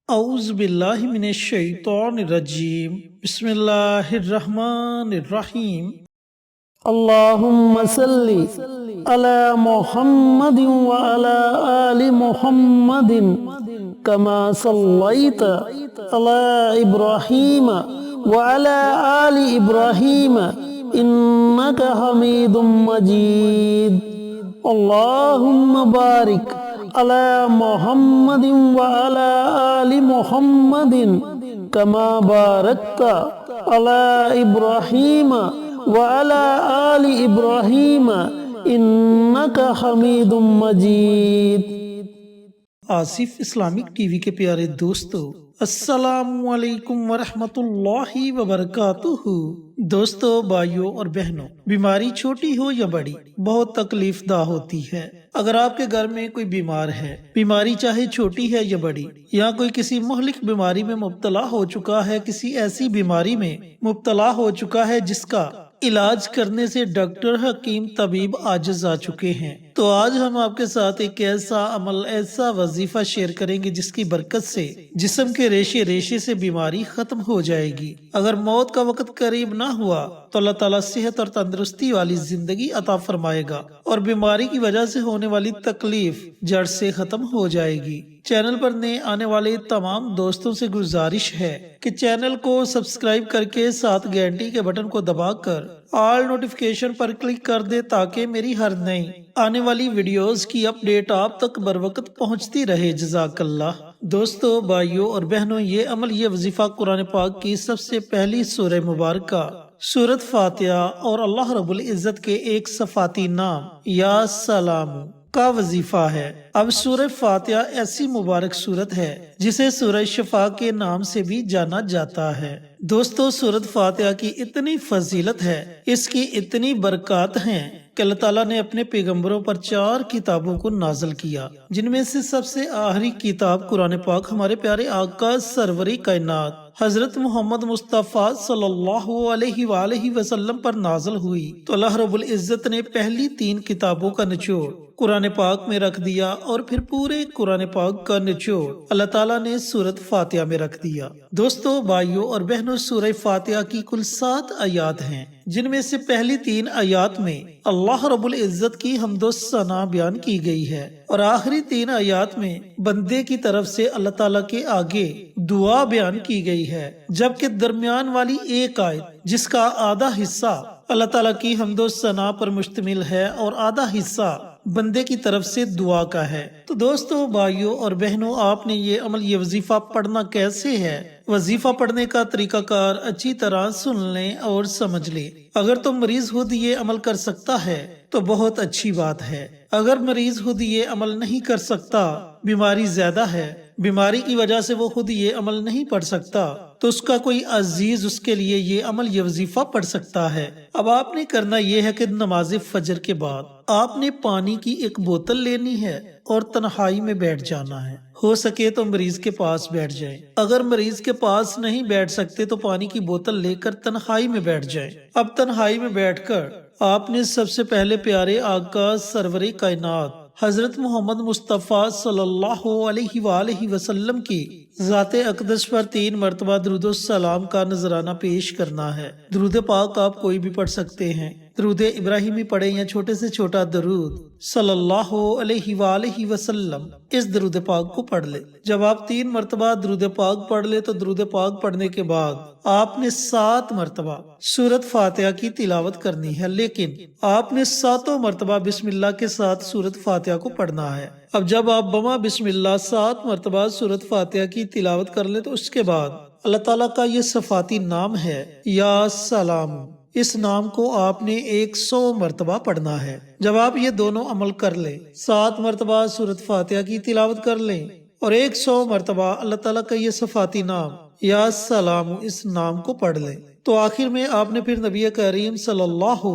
اعوذ باللہ من الشیطان الرجیم بسم اللہ الرحمن الرحیم اللہم صلی علی محمد وعلی آل محمد کما صلیت علی ابراہیم وعلی آل ابراہیم انک حمید مجید اللہم بارک علی محمد وعلی آل محمد کما بارکت علی ابراہیم وعلی آل ابراہیم انک حمید مجید۔ آصف اسلامک ٹی وی کے پیارے دوستو، السلام علیکم ورحمۃ اللہ وبرکاتہ۔ دوستو، بھائیوں اور بہنوں، بیماری چھوٹی ہو یا بڑی بہت تکلیف دہ ہوتی ہے۔ اگر آپ کے گھر میں کوئی بیمار ہے، بیماری چاہے چھوٹی ہے یا بڑی، یا کوئی کسی مہلک بیماری میں مبتلا ہو چکا ہے، کسی ایسی بیماری میں مبتلا ہو چکا ہے جس کا علاج کرنے سے ڈاکٹر، حکیم، طبیب عاجز آ چکے ہیں، تو آج ہم آپ کے ساتھ ایک ایسا عمل، ایسا وظیفہ شیئر کریں گے جس کی برکت سے جسم کے ریشے ریشے سے بیماری ختم ہو جائے گی۔ اگر موت کا وقت قریب نہ ہوا تو اللہ تعالیٰ صحت اور تندرستی والی زندگی عطا فرمائے گا اور بیماری کی وجہ سے ہونے والی تکلیف جڑ سے ختم ہو جائے گی۔ چینل پر نئے آنے والے تمام دوستوں سے گزارش ہے کہ چینل کو سبسکرائب کر کے ساتھ گھنٹی کے بٹن کو دبا کر آل نوٹیفیکیشن پر کلک کر دے تاکہ میری ہر نئی آنے والی ویڈیوز کی اپڈیٹ آپ تک بر وقت پہنچتی رہے۔ جزاک اللہ۔ دوستو، بھائیوں اور بہنوں، یہ عمل، یہ وظیفہ قرآن پاک کی سب سے پہلی سورہ مبارکہ سورۃ فاتحہ اور اللہ رب العزت کے ایک صفاتی نام یا سلام کا وظیفہ ہے۔ اب سورہ فاتحہ ایسی مبارک سورت ہے جسے سورہ شفا کے نام سے بھی جانا جاتا ہے۔ دوستو، سورۃ فاتحہ کی اتنی فضیلت ہے، اس کی اتنی برکات ہیں کہ اللہ تعالیٰ نے اپنے پیغمبروں پر 4 کتابوں کو نازل کیا، جن میں سے سب سے آخری کتاب قرآن پاک ہمارے پیارے آقا سرور کائنات حضرت محمد مصطفیٰ صلی اللہ علیہ وآلہ وسلم پر نازل ہوئی، تو اللہ رب العزت نے پہلی 3 کتابوں کا نچوڑ قرآن پاک میں رکھ دیا اور پھر پورے قرآن پاک کا نچوڑ اللہ تعالیٰ نے سورۃ فاتحہ میں رکھ دیا۔ دوستو، بھائیوں اور بہنوں، سورہ فاتحہ کی کل 7 آیات ہیں، جن میں سے پہلی 3 آیات میں اللہ رب العزت کی حمد و ثنا بیان کی گئی ہے اور آخری 3 آیات میں بندے کی طرف سے اللہ تعالیٰ کے آگے دعا بیان کی گئی ہے، جبکہ درمیان والی ایک آیت جس کا آدھا حصہ اللہ تعالیٰ کی حمد و ثنا پر مشتمل ہے اور آدھا حصہ بندے کی طرف سے دعا کا ہے۔ تو دوستو، بھائیوں اور بہنوں، آپ نے یہ عمل، یہ وظیفہ پڑھنا کیسے ہے؟ وظیفہ پڑھنے کا طریقہ کار اچھی طرح سن لیں اور سمجھ لیں۔ اگر تو مریض خود یہ عمل کر سکتا ہے تو بہت اچھی بات ہے۔ اگر مریض خود یہ عمل نہیں کر سکتا، بیماری زیادہ ہے، بیماری کی وجہ سے وہ خود یہ عمل نہیں پڑھ سکتا، تو اس کا کوئی عزیز اس کے لیے یہ عمل، یہ وظیفہ پڑھ سکتا ہے۔ اب آپ نے کرنا یہ ہے کہ نماز فجر کے بعد آپ نے پانی کی ایک بوتل لینی ہے اور تنہائی میں بیٹھ جانا ہے۔ ہو سکے تو مریض کے پاس بیٹھ جائیں، اگر مریض کے پاس نہیں بیٹھ سکتے تو پانی کی بوتل لے کر تنہائی میں بیٹھ جائیں۔ اب تنہائی میں بیٹھ کر آپ نے سب سے پہلے پیارے آقا سرور کائنات حضرت محمد مصطفیٰ صلی اللہ علیہ وآلہ وسلم کی ذات اقدس پر 3 مرتبہ درود و سلام کا نذرانہ پیش کرنا ہے۔ درود پاک آپ کوئی بھی پڑھ سکتے ہیں، درود ابراہیمی پڑھیں یا چھوٹے سے چھوٹا درود صلی اللہ علیہ وآلہ وسلم، اس درود پاک کو پڑھ لے۔ جب آپ 3 مرتبہ درود پاک پڑھ لے تو درود پاک پڑھنے کے بعد آپ نے 7 مرتبہ سورۃ فاتحہ کی تلاوت کرنی ہے، لیکن آپ نے 7 مرتبہ بسم اللہ کے ساتھ سورۃ فاتحہ کو پڑھنا ہے۔ اب جب آپ بما بسم اللہ 7 مرتبہ سورۃ فاتحہ کی تلاوت کر لیں تو اس کے بعد اللہ تعالیٰ کا یہ صفاتی نام ہے یا سلام، اس نام کو آپ نے 100 مرتبہ پڑھنا ہے۔ جب آپ یہ دونوں عمل کر لیں، 7 مرتبہ سورۃ فاتحہ کی تلاوت کر لیں اور 100 مرتبہ اللہ تعالیٰ کا یہ صفاتی نام یا سلام، اس نام کو پڑھ لیں، تو آخر میں آپ نے پھر نبی کریم صلی اللہ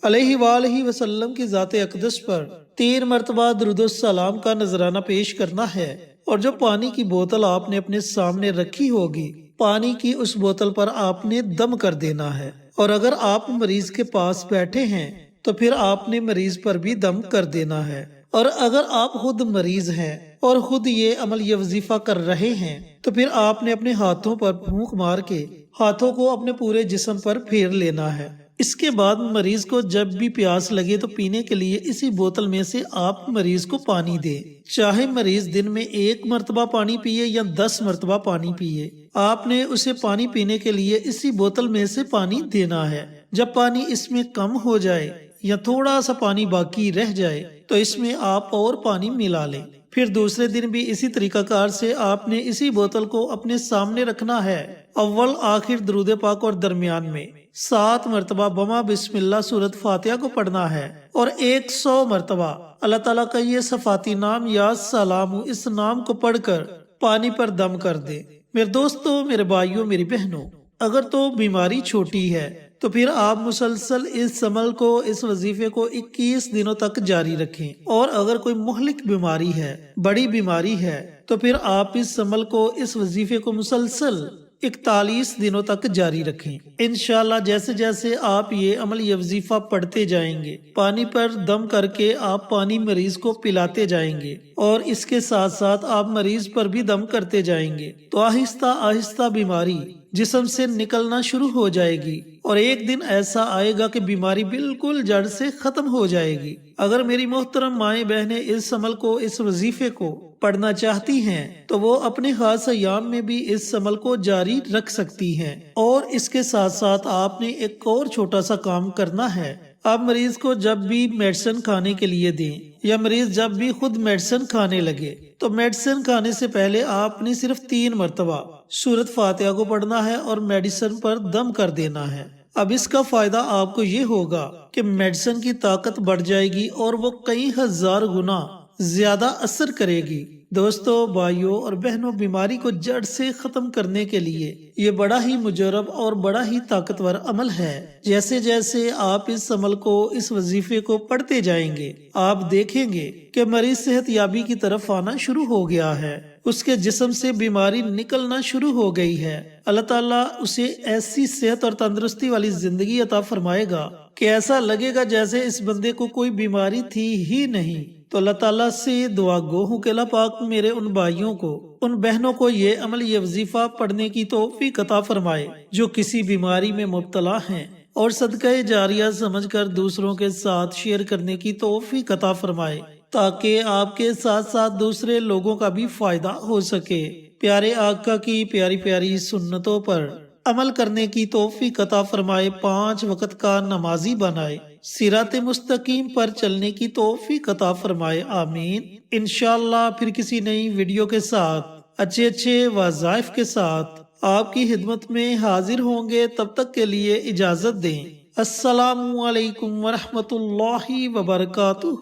علیہ وآلہ وسلم کی ذات اقدس پر 3 مرتبہ درود السلام کا نذرانہ پیش کرنا ہے، اور جو پانی کی بوتل آپ نے اپنے سامنے رکھی ہوگی، پانی کی اس بوتل پر آپ نے دم کر دینا ہے، اور اگر آپ مریض کے پاس بیٹھے ہیں تو پھر آپ نے مریض پر بھی دم کر دینا ہے، اور اگر آپ خود مریض ہیں اور خود یہ عمل یہ وظیفہ کر رہے ہیں تو پھر آپ نے اپنے ہاتھوں پر پھونک مار کے ہاتھوں کو اپنے پورے جسم پر پھیر لینا ہے۔ اس کے بعد مریض کو جب بھی پیاس لگے تو پینے کے لیے اسی بوتل میں سے آپ مریض کو پانی دیں، چاہے مریض دن میں 1 مرتبہ پانی پیے یا 10 مرتبہ پانی پیے، آپ نے اسے پانی پینے کے لیے اسی بوتل میں سے پانی دینا ہے۔ جب پانی اس میں کم ہو جائے یا تھوڑا سا پانی باقی رہ جائے تو اس میں آپ اور پانی ملا لیں۔ پھر دوسرے دن بھی اسی طریقہ کار سے آپ نے اسی بوتل کو اپنے سامنے رکھنا ہے، اول آخر درود پاک اور درمیان میں 7 مرتبہ بما بسم اللہ سورۃ فاتحہ کو پڑھنا ہے اور 100 مرتبہ اللہ تعالیٰ کا یہ صفاتی نام یا سلام اس نام کو پڑھ کر پانی پر دم کر دے۔ میرے دوستو، میرے بھائیوں، میری بہنوں، اگر تو بیماری چھوٹی ہے تو پھر آپ مسلسل اس عمل کو، اس وظیفے کو 21 دنوں تک جاری رکھیں، اور اگر کوئی مہلک بیماری ہے، بڑی بیماری ہے، تو پھر آپ اس عمل کو، اس وظیفے کو مسلسل 41 دنوں تک جاری رکھیں۔ انشاءاللہ جیسے جیسے آپ یہ عمل یہ وظیفہ پڑھتے جائیں گے، پانی پر دم کر کے آپ پانی مریض کو پلاتے جائیں گے اور اس کے ساتھ ساتھ آپ مریض پر بھی دم کرتے جائیں گے تو آہستہ آہستہ بیماری جسم سے نکلنا شروع ہو جائے گی، اور ایک دن ایسا آئے گا کہ بیماری بالکل جڑ سے ختم ہو جائے گی۔ اگر میری محترم مائیں بہنیں اس عمل کو، اس وظیفے کو پڑھنا چاہتی ہیں تو وہ اپنے خاص ایام میں بھی اس عمل کو جاری رکھ سکتی ہیں، اور اس کے ساتھ ساتھ آپ نے ایک اور چھوٹا سا کام کرنا ہے۔ آپ مریض کو جب بھی میڈیسن کھانے کے لیے دیں یا مریض جب بھی خود میڈیسن کھانے لگے تو میڈیسن کھانے سے پہلے آپ نے صرف 3 مرتبہ سورۃ فاتحہ کو پڑھنا ہے اور میڈیسن پر دم کر دینا ہے۔ اب اس کا فائدہ آپ کو یہ ہوگا کہ میڈیسن کی طاقت بڑھ جائے گی اور وہ کئی ہزار گنا زیادہ اثر کرے گی۔ دوستو، بھائیوں اور بہنوں، بیماری کو جڑ سے ختم کرنے کے لیے یہ بڑا ہی مجرب اور بڑا ہی طاقتور عمل ہے۔ جیسے جیسے آپ اس عمل کو، اس وظیفے کو پڑھتے جائیں گے، آپ دیکھیں گے کہ مریض صحت یابی کی طرف آنا شروع ہو گیا ہے، اس کے جسم سے بیماری نکلنا شروع ہو گئی ہے۔ اللہ تعالیٰ اسے ایسی صحت اور تندرستی والی زندگی عطا فرمائے گا کہ ایسا لگے گا جیسے اس بندے کو کوئی بیماری تھی ہی نہیں۔ تو اللہ تعالیٰ سے دعا گو ہوں کہ اللہ پاک میرے ان بھائیوں کو، ان بہنوں کو یہ عمل، یہ وظیفہ پڑھنے کی توفیق عطا فرمائے جو کسی بیماری میں مبتلا ہیں، اور صدقہ جاریہ سمجھ کر دوسروں کے ساتھ شیئر کرنے کی توفیق عطا فرمائے تاکہ آپ کے ساتھ ساتھ دوسرے لوگوں کا بھی فائدہ ہو سکے۔ پیارے آقا کی پیاری پیاری سنتوں پر عمل کرنے کی توفیق عطا فرمائے، 5 وقت کا نمازی بنائے، صراط مستقیم پر چلنے کی توفیق عطا فرمائے، آمین۔ انشاءاللہ پھر کسی نئی ویڈیو کے ساتھ، اچھے وظائف کے ساتھ آپ کی خدمت میں حاضر ہوں گے۔ تب تک کے لیے اجازت دیں۔ السلام علیکم ورحمۃ اللہ وبرکاتہ۔